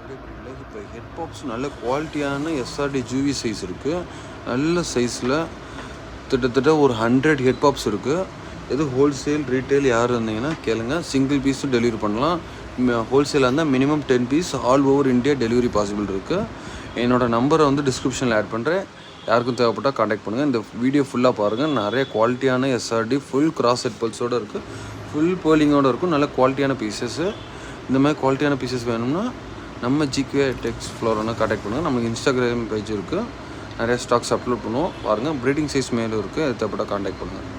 இப்போ ஹெட் பாப்ஸ் நல்ல குவாலிட்டியான எஸ்ஆர்டி ஜூவி சைஸ் இருக்குது. நல்ல சைஸில் கிட்டத்தட்ட ஒரு 100 ஹெட் பாப்ஸ் இருக்குது. எது ஹோல்சேல் ரீட்டைல் யார் இருந்தீங்கன்னா கேளுங்க. சிங்கிள் பீஸும் டெலிவரி பண்ணலாம். ஹோல்சேலாக இருந்தால் minimum 10 piece all over India delivery possible இருக்குது. என்னோடய நம்பரை வந்து டிஸ்கிரிப்ஷனில் ஆட் பண்ணுறேன். யாருக்கும் தேவைப்பட்டால் காண்டாக்ட் பண்ணுங்கள். இந்த வீடியோ ஃபுல்லாக பாருங்கள். நிறைய குவாலிட்டியான எஸ்ஆர்டி ஃபுல் கிராஸ் ஹெட் பல்ஸோடு இருக்குது. ஃபுல் பேர்லிங்கோடு இருக்கும். நல்ல குவாலிட்டியான பீசஸ்ஸு. இந்த மாதிரி குவாலிட்டியான பீசஸ் வேணும்னா நம்ம ஜிகே டெக்ஸ் ஃப்ளோர்னா காண்டாக்ட் பண்ணுங்கள். நமக்கு இன்ஸ்டாகிராம் பேஜ் இருக்குது. நிறைய ஸ்டாக்ஸ் அப்லோட் பண்ணுவோம் பாருங்கள். ப்ரீடிங் சைஸ் மேலும் இருக்குது. அது தேவைப்பட்டால் காண்டாக்ட் பண்ணுங்கள்.